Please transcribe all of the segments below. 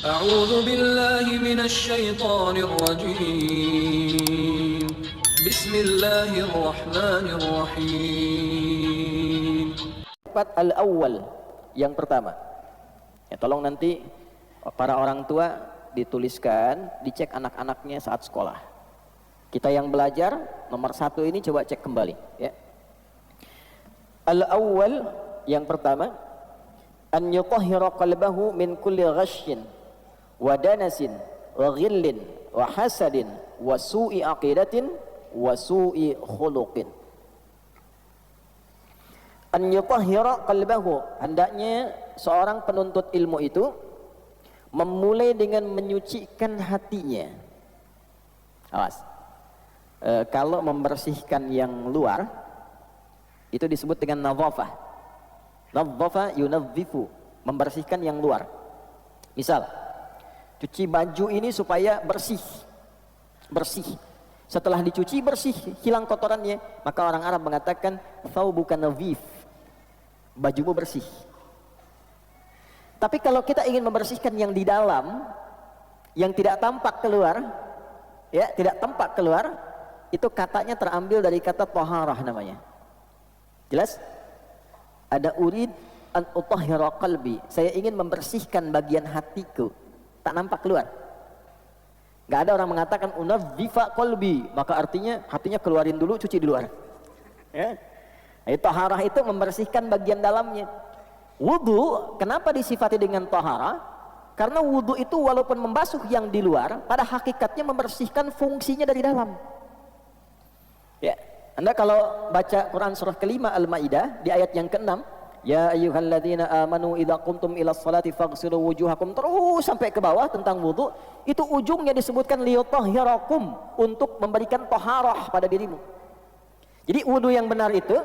أعوذ بالله من الشيطان الرجيم بسم الله الرحمن الرحيم. Al-awwal, yang pertama. Ya, tolong nanti para orang tua dituliskan, dicek anak-anaknya saat sekolah. Kita yang belajar nomor 1 ini coba cek kembali. Ya. Al-awwal, yang pertama, an yutahhira qalbahu min kulli ghashyin wa danasin wa ghillin wa hasadin wa su'i aqidatin wa su'i khuluqin. An yutahhira qalbahu, hendaknya seorang penuntut ilmu itu memulai dengan menyucikan hatinya. Awas. Kalau membersihkan yang luar itu disebut dengan nadhafah. Nadhafa yunadhifu, membersihkan yang luar. Misal, cuci baju ini supaya bersih. Setelah dicuci bersih, hilang kotorannya, maka orang Arab mengatakan thawbuka nadhif, bajumu bersih. Tapi kalau kita ingin membersihkan yang di dalam, yang tidak tampak keluar, ya, tidak tampak keluar, itu katanya terambil dari kata taharah namanya. Jelas? Ada urid an utahhira qalbi, saya ingin membersihkan bagian hatiku, tak nampak keluar. Gak ada orang mengatakan unadhifa qalbi, maka artinya hatinya keluarin dulu, cuci di luar. Ya. Taharah itu membersihkan bagian dalamnya. Wudu, kenapa disifati dengan taharah? Karena wudu itu walaupun membasuh yang di luar, pada hakikatnya membersihkan fungsinya dari dalam. Ya, Anda kalau baca Quran surah kelima Al-Maidah di ayat yang ke-6, ya ayyuhalladzina amanu idza qumtum ilas salati faghsilu wujuhakum, terus sampai ke bawah tentang wudu, itu ujungnya disebutkan liyutahhirakum, untuk memberikan taharah pada dirimu. Jadi wudu yang benar itu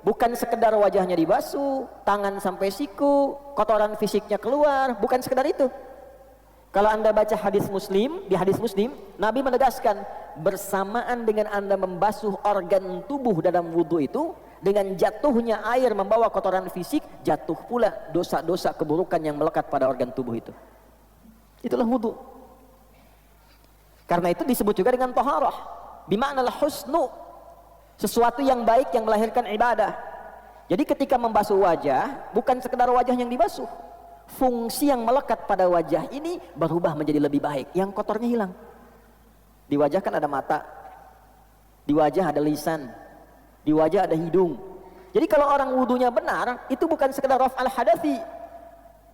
bukan sekedar wajahnya dibasuh, tangan sampai siku, kotoran fisiknya keluar, bukan sekedar itu. Kalau Anda baca hadis Muslim, di hadis Muslim, Nabi menegaskan, bersamaan dengan Anda membasuh organ tubuh dalam wudu itu, dengan jatuhnya air membawa kotoran fisik, jatuh pula dosa-dosa keburukan yang melekat pada organ tubuh itu. Itulah wudu. Karena itu disebut juga dengan taharah, bima'nal husnu, sesuatu yang baik yang melahirkan ibadah. Jadi ketika membasuh wajah, bukan sekedar wajah yang dibasuh, fungsi yang melekat pada wajah ini berubah menjadi lebih baik, yang kotornya hilang. Di wajah kan ada mata, di wajah ada lisan, di wajah ada hidung. Jadi kalau orang wudunya benar, itu bukan sekedar raf'al hadathi,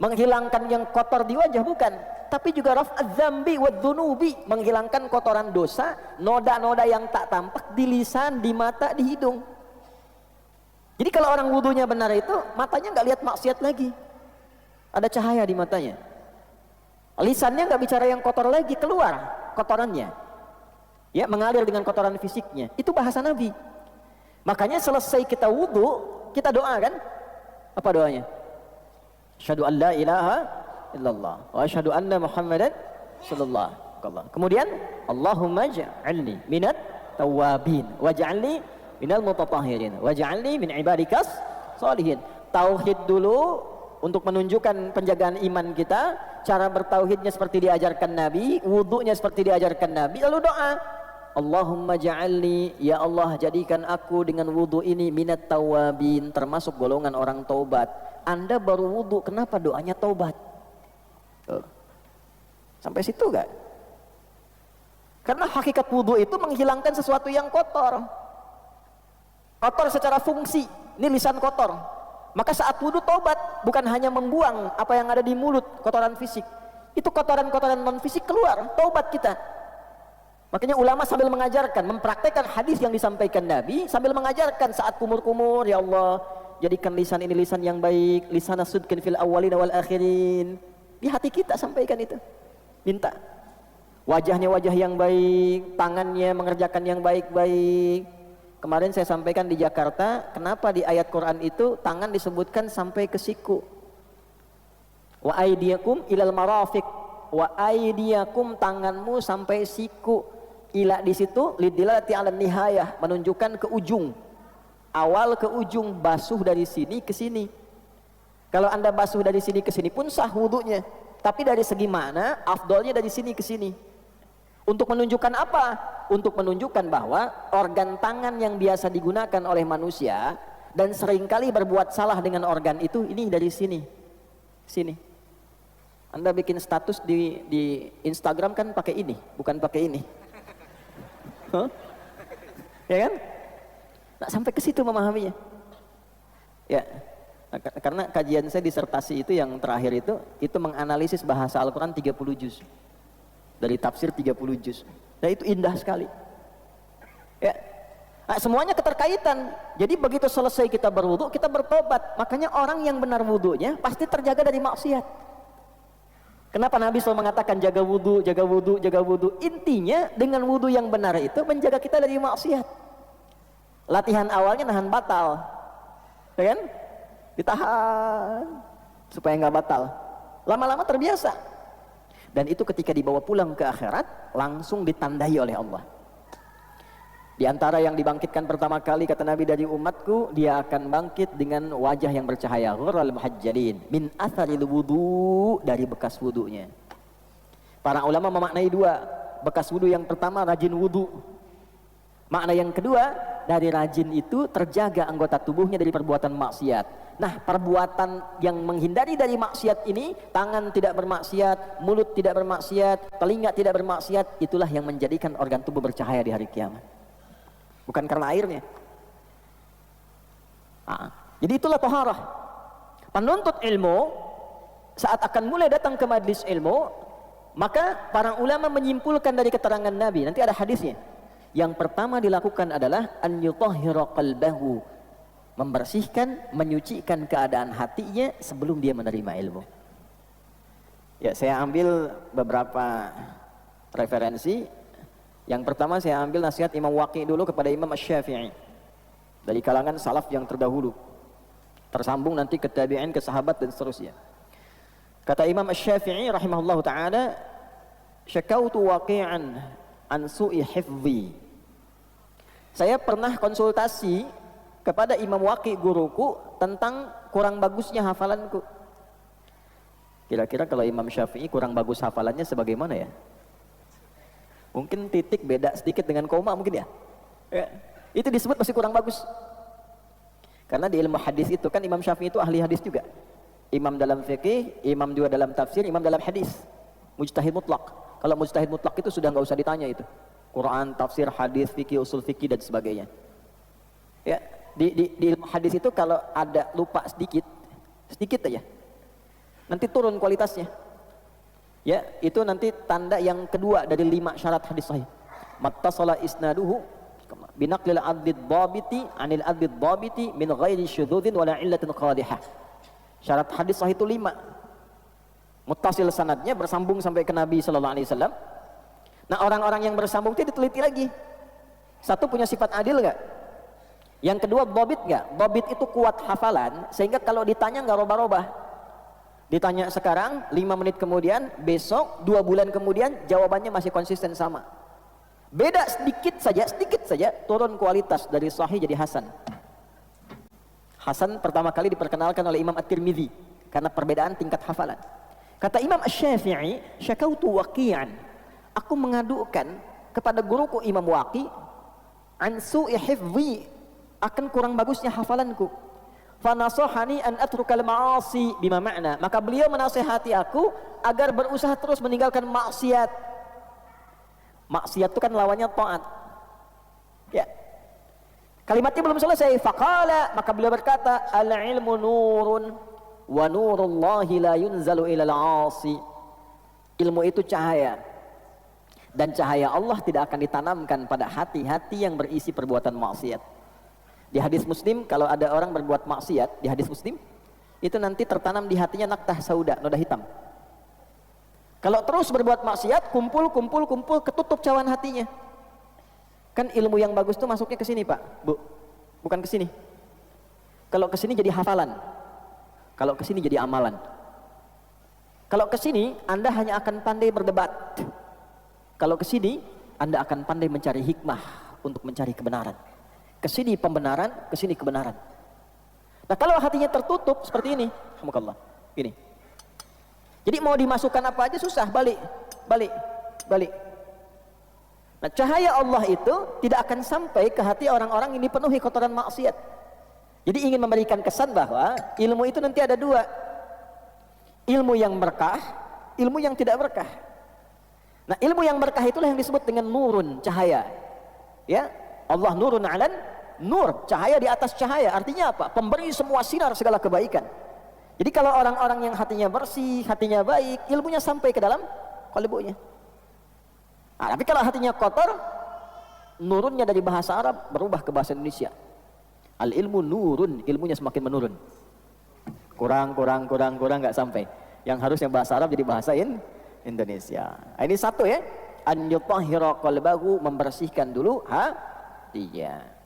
menghilangkan yang kotor di wajah, bukan, tapi juga raf'adz dzambi wadz-dzunubi, menghilangkan kotoran dosa, noda-noda yang tak tampak di lisan, di mata, di hidung. Jadi kalau orang wudunya benar itu, matanya nggak lihat maksiat lagi, ada cahaya di matanya. Lisannya nggak bicara yang kotor lagi, keluar kotorannya, ya, mengalir dengan kotoran fisiknya. Itu bahasa Nabi. Makanya selesai kita wudu, kita doa kan? Apa doanya? Asyhadu an la ilaha illallah wa asyhadu anna Muhammadan sallallahu alaihi wasallam. Kemudian Allahumma ja'alni minat tawabin waj'alni minal mutatahhirin waj'alni min ibadikas sholihin. Tauhid dulu untuk menunjukkan penjagaan iman kita, cara bertauhidnya seperti diajarkan Nabi, wudunya seperti diajarkan Nabi, lalu doa, Allahumma ja'alni, ya Allah jadikan aku dengan wudu ini minat tawabin, termasuk golongan orang taubat. Anda baru wudu, kenapa doanya taubat? Sampai situ gak? Karena hakikat wudu itu menghilangkan sesuatu yang kotor. Kotor secara fungsi, ini lisan kotor. Maka saat wudu taubat, bukan hanya membuang apa yang ada di mulut, kotoran fisik. Itu kotoran-kotoran non fisik keluar, taubat kita. Makanya ulama sambil mengajarkan, mempraktekkan hadis yang disampaikan Nabi, sambil mengajarkan saat kumur-kumur, ya Allah, jadikan lisan ini lisan yang baik, lisan sudkin fil awwalin wal akhirin. Di hati kita sampaikan itu. Minta. Wajahnya wajah yang baik, tangannya mengerjakan yang baik-baik. Kemarin saya sampaikan di Jakarta, kenapa di ayat Quran itu tangan disebutkan sampai ke siku. Wa aydiyakum ilal marafiq, wa aydiyakum, tanganmu sampai siku. Ila di situ lidilati ala nihayah, menunjukkan ke ujung. Awal ke ujung, basuh dari sini ke sini. Kalau Anda basuh dari sini ke sini pun sah wudunya. Tapi dari segi mana? Afdolnya dari sini ke sini. Untuk menunjukkan apa? Untuk menunjukkan bahwa organ tangan yang biasa digunakan oleh manusia dan seringkali berbuat salah dengan organ itu, ini dari sini. Sini. Anda bikin status di Instagram kan pakai ini, bukan pakai ini. Huh? Ya kan? Nah, sampai ke situ memahaminya. Ya. Nah, karena kajian saya disertasi itu yang terakhir itu menganalisis bahasa Al-Quran 30 juz. Dari tafsir 30 juz. Nah, itu indah sekali. Ya. Nah, semuanya keterkaitan. Jadi begitu selesai kita berwudu, kita bertobat. Makanya orang yang benar wudunya pasti terjaga dari maksiat. Kenapa Nabi selalu mengatakan jaga wudu, jaga wudu, jaga wudu? Intinya dengan wudu yang benar itu menjaga kita dari maksiat. Latihan awalnya nahan batal. Ya kan? Ditahan supaya nggak batal. Lama-lama terbiasa. Dan itu ketika dibawa pulang ke akhirat langsung ditandai oleh Allah. Di antara yang dibangkitkan pertama kali kata Nabi dari umatku, dia akan bangkit dengan wajah yang bercahaya, ghurral muhajjalin min atharil wudu, dari bekas wudunya. Para ulama memaknai dua. Bekas wudu yang pertama rajin wudu. Makna yang kedua, dari rajin itu terjaga anggota tubuhnya dari perbuatan maksiat. Nah, perbuatan yang menghindari dari maksiat ini, tangan tidak bermaksiat, mulut tidak bermaksiat, telinga tidak bermaksiat, itulah yang menjadikan organ tubuh bercahaya di hari kiamat. Bukan karena airnya. Jadi itulah taharah. Penuntut ilmu saat akan mulai datang ke majlis ilmu, maka para ulama menyimpulkan dari keterangan Nabi, nanti ada hadisnya. Yang pertama dilakukan adalah an yutahhira qalbahu, membersihkan, menyucikan keadaan hatinya sebelum dia menerima ilmu. Ya, saya ambil beberapa referensi. Yang pertama saya ambil nasihat Imam Waqi dulu kepada Imam Asy-Syafi'i dari kalangan salaf yang terdahulu, tersambung nanti ke tabi'in, ke sahabat dan seterusnya. Kata Imam Asy-Syafi'i rahimahullahu taala, syakautu waqi'an an su'i hifdhi. Saya pernah konsultasi kepada Imam Waqi guruku tentang kurang bagusnya hafalanku. Kira-kira kalau Imam Syafi'i kurang bagus hafalannya sebagaimana ya? Mungkin titik beda sedikit dengan koma mungkin ya. Itu disebut masih kurang bagus. Karena di ilmu hadis itu kan Imam Syafi'i itu ahli hadis juga. Imam dalam fikih, imam juga dalam tafsir, imam dalam hadis. Mujtahid mutlak. Kalau mujtahid mutlak itu sudah nggak usah ditanya itu. Quran, tafsir, hadis, fikih, usul fikih dan sebagainya. Ya, di ilmu hadis itu kalau ada lupa sedikit aja, nanti turun kualitasnya. Ya, itu nanti tanda yang kedua dari 5 syarat hadis sahih. Mattasala isnaduhu binaqlil adlid dhabiti anil adlid dhabiti min ghairi syudzudin wala illatin qadihah. Syarat hadis sahih itu 5. Muttasil sanadnya, bersambung sampai ke Nabi sallallahu alaihi wasallam. Nah, orang-orang yang bersambung itu diteliti lagi. Satu, punya sifat adil enggak? Yang kedua, dhabit enggak? Dhabit itu kuat hafalan sehingga kalau ditanya enggak robah-robah. Ditanya sekarang, 5 menit kemudian, besok, 2 bulan kemudian, jawabannya masih konsisten sama. Beda sedikit saja, turun kualitas dari sahih jadi hasan. Hasan pertama kali diperkenalkan oleh Imam At-Tirmidzi karena perbedaan tingkat hafalan. Kata Imam Asy-Syafi'i, syakautu waqi'an, aku mengadukan kepada guruku Imam Waqi an su'i hifdhi, akan kurang bagusnya hafalanku. Fanasahani an atrukal ma'asi bima ma'na, maka beliau menasihati aku agar berusaha terus meninggalkan maksiat. Maksiat itu kan lawannya taat. Ya. Kalimatnya belum selesai. Faqala, maka beliau berkata, al-ilmu nurun wa nurullahi la yunzalu ilal 'asi. Ilmu itu cahaya, dan cahaya Allah tidak akan ditanamkan pada hati-hati yang berisi perbuatan maksiat. Di hadis Muslim, kalau ada orang berbuat maksiat, di hadis Muslim itu nanti tertanam di hatinya naktah sauda, noda hitam. Kalau terus berbuat maksiat, kumpul, ketutup cawan hatinya. Kan ilmu yang bagus itu masuknya ke sini, Pak, Bu. Bukan ke sini. Kalau ke sini jadi hafalan. Kalau ke sini jadi amalan. Kalau ke sini Anda hanya akan pandai berdebat. Kalau ke sini Anda akan pandai mencari hikmah untuk mencari kebenaran. Ke sini pembenaran, ke sini kebenaran. Nah, kalau hatinya tertutup seperti ini, alhamdulillah, ini. Jadi mau dimasukkan apa aja susah, balik. Nah, cahaya Allah itu tidak akan sampai ke hati orang-orang yang dipenuhi kotoran maksiat. Jadi ingin memberikan kesan bahwa ilmu itu nanti ada dua. Ilmu yang berkah, ilmu yang tidak berkah. Nah, ilmu yang berkah itulah yang disebut dengan nurun, cahaya. Ya, Allah nurun alan nur, cahaya di atas cahaya. Artinya apa? Pemberi semua sinar segala kebaikan. Jadi kalau orang-orang yang hatinya bersih, hatinya baik, ilmunya sampai ke dalam qalbunya. Nah, tapi kalau hatinya kotor, nurunnya dari bahasa Arab berubah ke bahasa Indonesia. Al ilmu nurun, ilmunya semakin menurun. Kurang nggak sampai. Yang harusnya bahasa Arab jadi bahasa Indonesia. Nah, ini satu ya. An yutahhira qalbahu, membersihkan dulu hatinya.